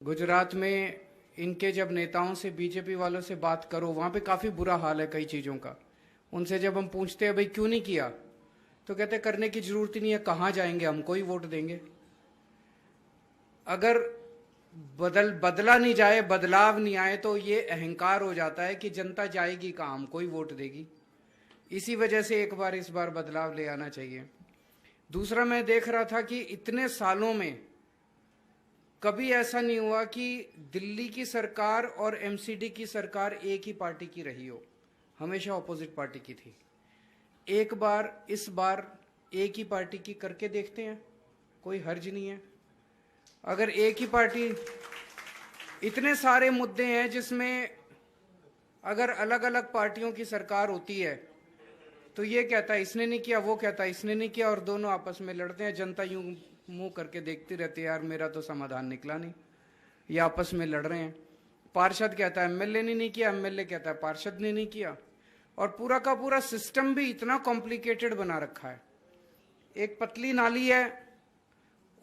गुजरात में इनके जब नेताओं से, बीजेपी वालों से बात करो, वहां पे काफी बुरा हाल है कई चीजों का। उनसे जब हम पूछते हैं भाई क्यों नहीं किया, तो कहते करने की जरूरत ही नहीं है, कहाँ जाएंगे, हमको ही वोट देंगे। अगर बदला नहीं जाए, बदलाव नहीं आए, तो ये अहंकार हो जाता है कि जनता जाएगी कहाँ, हमको ही वोट देगी। इसी वजह से इस बार बदलाव ले आना चाहिए। दूसरा, मैं देख रहा था कि इतने सालों में कभी ऐसा नहीं हुआ कि दिल्ली की सरकार और एमसीडी की सरकार एक ही पार्टी की रही हो, हमेशा ऑपोजिट पार्टी की थी। एक बार, इस बार एक ही पार्टी की करके देखते हैं, कोई हर्ज नहीं है। अगर एक ही पार्टी, इतने सारे मुद्दे हैं जिसमें अगर अलग अलग पार्टियों की सरकार होती है तो ये कहता है इसने नहीं किया, वो कहता है इसने नहीं किया, और दोनों आपस में लड़ते हैं। जनता यूं मुंह करके देखती रहती है, यार मेरा तो समाधान निकला नहीं, ये आपस में लड़ रहे हैं। पार्षद कहता है एमएलए ने नहीं किया, एमएलए कहता है पार्षद ने नहीं किया। और पूरा का पूरा सिस्टम भी इतना कॉम्प्लिकेटेड बना रखा है। एक पतली नाली है,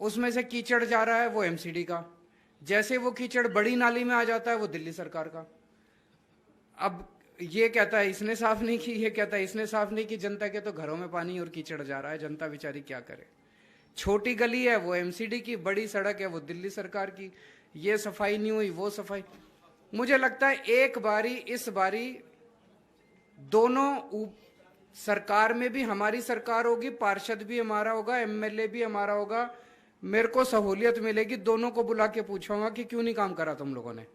उसमें से कीचड़ जा रहा है, वो एमसीडी का। जैसे वो कीचड़ बड़ी नाली में आ जाता है, वो दिल्ली सरकार का। अब ये कहता है इसने साफ नहीं की, ये कहता है इसने साफ नहीं की। जनता के तो घरों में पानी और कीचड़ जा रहा है, जनता बेचारी क्या करे। छोटी गली है वो एमसीडी की, बड़ी सड़क है वो दिल्ली सरकार की। ये सफाई नहीं हुई, वो सफाई। मुझे लगता है एक बारी, इस बारी दोनों सरकार में भी हमारी सरकार होगी, पार्षद भी हमारा होगा, एमएलए भी हमारा होगा। मेरे को सहूलियत मिलेगी, दोनों को बुला के पूछूंगा कि क्यों नहीं काम करा तुम लोगों ने।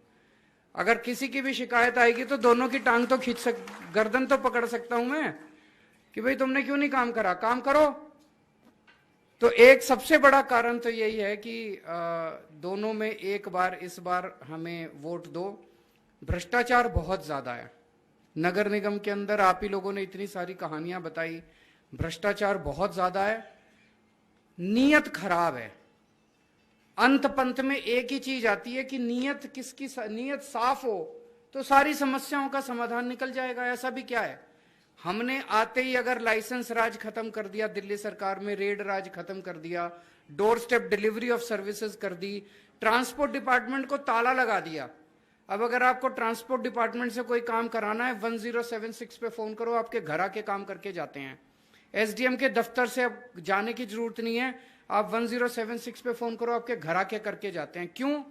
अगर किसी की भी शिकायत आएगी तो दोनों की टांग तो गर्दन तो पकड़ सकता हूं मैं कि भाई तुमने क्यों नहीं काम करा, काम करो। तो एक सबसे बड़ा कारण तो यही है कि दोनों में एक बार, इस बार हमें वोट दो। भ्रष्टाचार बहुत ज्यादा है नगर निगम के अंदर, आप ही लोगों ने इतनी सारी कहानियां बताई। भ्रष्टाचार बहुत ज्यादा है, नीयत खराब है। अंत पंत में एक ही चीज आती है कि नीयत किसकी, नीयत साफ हो तो सारी समस्याओं का समाधान निकल जाएगा। ऐसा भी क्या है, हमने आते ही अगर लाइसेंस राज खत्म कर दिया, दिल्ली सरकार में रेड राज खत्म कर दिया, door step delivery of services कर दी, ट्रांसपोर्ट डिपार्टमेंट को ताला लगा दिया। अब अगर आपको ट्रांसपोर्ट डिपार्टमेंट से कोई काम कराना है, 1076 पे फोन करो, आपके घर आके काम करके जाते हैं। एसडीएम के दफ्तर से अब जाने की जरूरत नहीं है, आप 1076 पे फोन करो, आपके घर आके करके जाते हैं। क्यों?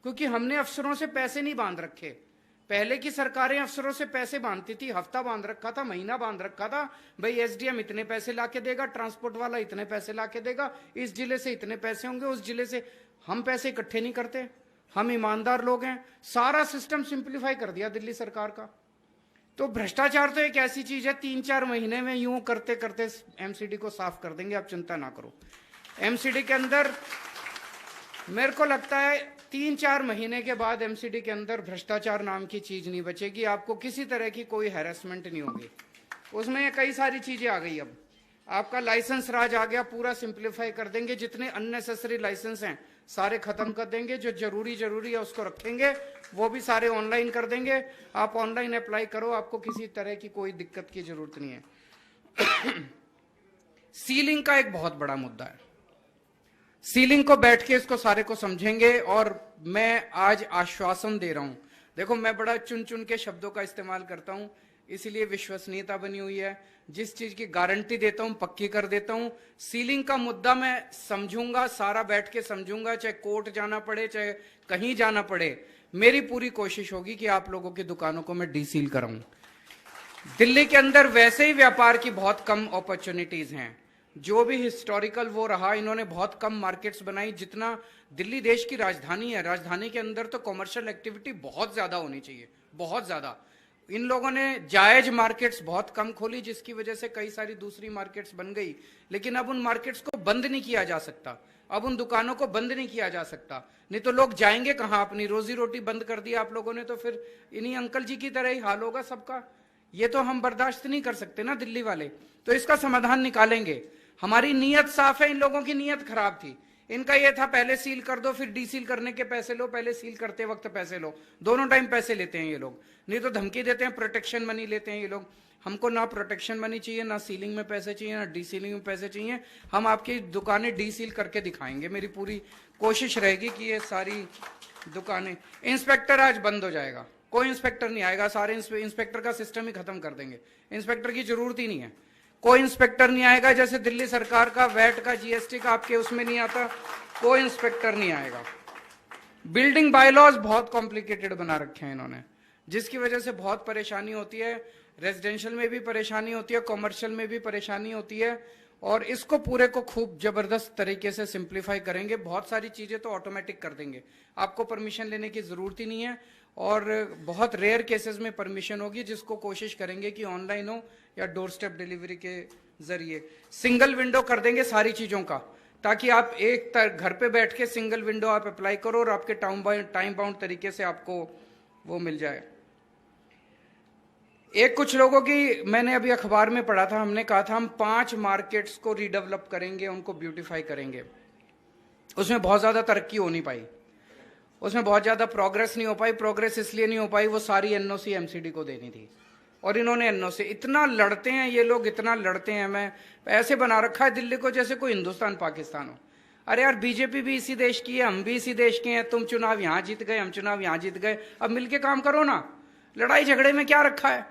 क्योंकि हमने अफसरों से पैसे नहीं बांध रखे। पहले की सरकारें अफसरों से पैसे बांधती थी, हफ्ता बांध रखा था, महीना बांध रखा था। भाई एसडीएम इतने पैसे लाके देगा, ट्रांसपोर्ट वाला इतने पैसे लाके देगा, इस जिले से इतने पैसे होंगे, उस जिले से। हम पैसे इकट्ठे नहीं करते, हम ईमानदार लोग हैं। सारा सिस्टम सिंप्लीफाई कर दिया दिल्ली सरकार का। तो भ्रष्टाचार तो एक ऐसी चीज है, 3-4 महीने में यूं करते करते एमसीडी को साफ कर देंगे, आप चिंता ना करो। एमसीडी के अंदर मेरे को लगता है 3-4 महीने के बाद एमसीडी के अंदर भ्रष्टाचार नाम की चीज नहीं बचेगी। आपको किसी तरह की कोई हैरेसमेंट नहीं होगी। उसमें कई सारी चीजें आ गई। अब आपका लाइसेंस राज आ गया, पूरा सिंप्लीफाई कर देंगे। जितने अननेसेसरी लाइसेंस हैं सारे खत्म कर देंगे, जो जरूरी है उसको रखेंगे, वो भी सारे ऑनलाइन कर देंगे। आप ऑनलाइन अप्लाई करो, आपको किसी तरह की कोई दिक्कत की जरूरत नहीं है। सीलिंग का एक बहुत बड़ा मुद्दा है, सीलिंग को बैठ के इसको सारे को समझेंगे। और मैं आज आश्वासन दे रहा हूं, देखो मैं बड़ा चुन चुन के शब्दों का इस्तेमाल करता हूं, इसीलिए विश्वसनीयता बनी हुई है। जिस चीज की गारंटी देता हूं पक्की कर देता हूं। सीलिंग का मुद्दा मैं समझूंगा, सारा बैठ के समझूंगा, चाहे कोर्ट जाना पड़े, चाहे कहीं जाना पड़े। मेरी पूरी कोशिश होगी कि आप लोगों की दुकानों को मैं डीसील कराऊं। दिल्ली के अंदर वैसे ही व्यापार की बहुत कम अपॉर्चुनिटीज हैं। जो भी हिस्टोरिकल वो रहा, इन्होंने बहुत कम मार्केट्स बनाई। जितना दिल्ली देश की राजधानी है, राजधानी के अंदर तो कमर्शियल एक्टिविटी बहुत ज्यादा होनी चाहिए, बहुत ज्यादा। इन लोगों ने जायज मार्केट्स बहुत कम खोली, जिसकी वजह से कई सारी दूसरी मार्केट्स बन गई। लेकिन अब उन मार्केट्स को बंद नहीं किया जा सकता, अब उन दुकानों को बंद नहीं किया जा सकता। नहीं तो लोग जाएंगे कहां, अपनी रोजी रोटी बंद कर दी आप लोगों ने, तो फिर इन्हीं अंकल जी की तरह ही हाल होगा सबका। ये तो हम बर्दाश्त नहीं कर सकते ना दिल्ली वाले। तो इसका समाधान निकालेंगे। हमारी नीयत साफ है, इन लोगों की नीयत खराब थी। इनका यह था पहले सील कर दो, फिर डीसील करने के पैसे लो, पहले सील करते वक्त पैसे लो। दोनों टाइम पैसे लेते हैं ये लोग, नहीं तो धमकी देते हैं, प्रोटेक्शन मनी लेते हैं ये लोग। हमको ना प्रोटेक्शन मनी चाहिए, ना सीलिंग में पैसे चाहिए, ना डीसीलिंग में पैसे चाहिए। हम आपकी दुकानें डीसील करके दिखाएंगे। मेरी पूरी कोशिश रहेगी कि ये सारी दुकानें, इंस्पेक्टर आज बंद हो जाएगा, कोई इंस्पेक्टर नहीं आएगा, सारे इंस्पेक्टर का सिस्टम ही खत्म कर देंगे, इंस्पेक्टर की जरूरत ही नहीं है, कोई इंस्पेक्टर नहीं आएगा। जैसे दिल्ली सरकार का वैट का जीएसटी का आपके उसमें नहीं आता, कोई इंस्पेक्टर नहीं आएगा। बिल्डिंग बायलॉज बहुत कॉम्प्लिकेटेड बना रखे हैं इन्होंने, जिसकी वजह से बहुत परेशानी होती है, रेजिडेंशियल में भी परेशानी होती है, कॉमर्शियल में भी परेशानी होती है, और इसको पूरे को खूब जबरदस्त तरीके से सिंप्लीफाई करेंगे। बहुत सारी चीजें तो ऑटोमेटिक कर देंगे, आपको परमिशन लेने की जरूरत ही नहीं है, और बहुत रेयर केसेस में परमिशन होगी, जिसको कोशिश करेंगे कि ऑनलाइन हो या डोर स्टेप डिलीवरी के जरिए। सिंगल विंडो कर देंगे सारी चीजों का, ताकि आप एक घर पे बैठ के सिंगल विंडो आप अप्लाई करो और आपके टाइम बाउंड तरीके से आपको वो मिल जाए। एक कुछ लोगों की मैंने अभी अखबार में पढ़ा था, हमने कहा था हम 5 मार्केट्स को रीडेवलप करेंगे, उनको ब्यूटीफाई करेंगे। उसमें बहुत ज्यादा तरक्की हो नहीं पाई, उसमें बहुत ज्यादा प्रोग्रेस नहीं हो पाई। प्रोग्रेस इसलिए नहीं हो पाई, वो सारी एनओसी एमसीडी को देनी थी, और इन्होंने एनओसी, इतना लड़ते हैं ये लोग, इतना लड़ते हैं। मैं ऐसे बना रखा है दिल्ली को जैसे कोई हिंदुस्तान पाकिस्तान हो। अरे यार, बीजेपी भी इसी देश की है, हम भी इसी देश के हैं, तुम चुनाव यहां जीत गए, हम चुनाव यहां जीत गए, अब मिलके काम करो ना, लड़ाई झगड़े में क्या रखा है।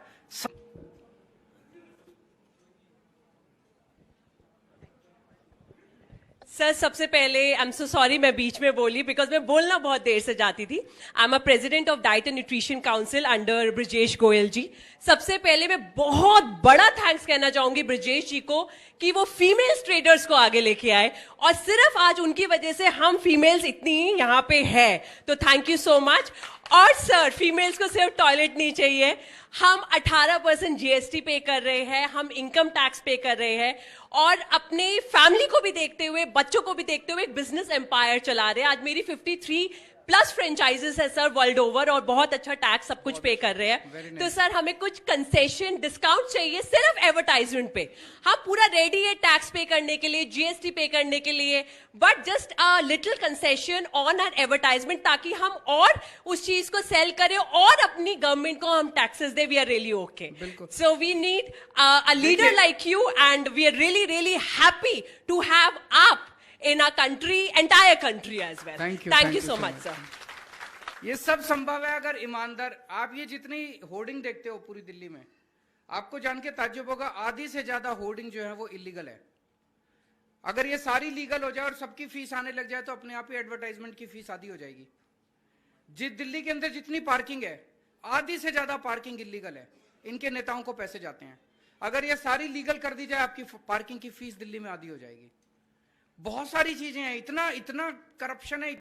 सर, सबसे पहले आई एम सो सॉरी मैं बीच में बोली, बिकॉज मैं बोलना बहुत देर से जाती थी। I am a president of diet and nutrition council under Brajesh Goyal ji. सबसे पहले मैं बहुत बड़ा थैंक्स कहना चाहूंगी ब्रजेश जी को कि वो फीमेल्स ट्रेडर्स को आगे लेके आए, और सिर्फ आज उनकी वजह से हम फीमेल्स इतनी यहाँ पे है, तो थैंक यू सो मच। और सर, फीमेल्स को सिर्फ टॉयलेट नहीं चाहिए, हम 18% जीएसटी पे कर रहे हैं, हम इनकम टैक्स पे कर रहे हैं, और अपने फैमिली को भी देखते हुए, बच्चों को भी देखते हुए एक बिजनेस एम्पायर चला रहे हैं। आज मेरी 53+ फ्रेंचाइजेस है सर वर्ल्ड ओवर, और बहुत अच्छा टैक्स सब कुछ पे कर रहे हैं। तो सर, हमें कुछ कंसेशन डिस्काउंट चाहिए सिर्फ एडवर्टाइजमेंट पे। हम पूरा रेडी है टैक्स पे करने के लिए, जीएसटी पे करने के लिए, but just a little concession on our advertisement, ताकि हम और उस चीज को सेल करें और अपनी गवर्नमेंट को हम टैक्सेस दे। We are really okay, so we need a leader like you, and we are really really happy to have आप in our country, entire country as well. Thank you so much, sir. ये सब संभव है अगर ईमानदार। आप ये जितनी होर्डिंग देखते हो पूरी दिल्ली में, आपको जान के ताज्जुब होगा, आधी से ज्यादा होर्डिंग जो है वो इलीगल है। अगर ये सारी लीगल हो जाए और सबकी फीस आने लग जाए, तो अपने आप ही एडवर्टाइजमेंट की फीस आधी हो जाएगी। जिस दिल्ली के अंदर जितनी पार्किंग है, आधी से ज्यादा पार्किंग इलीगल है, इनके नेताओं को पैसे जाते हैं। अगर ये सारी लीगल कर दी जाए, आपकी पार्किंग की फीस दिल्ली में आधी हो जाएगी। बहुत सारी चीजें हैं, इतना करप्शन है।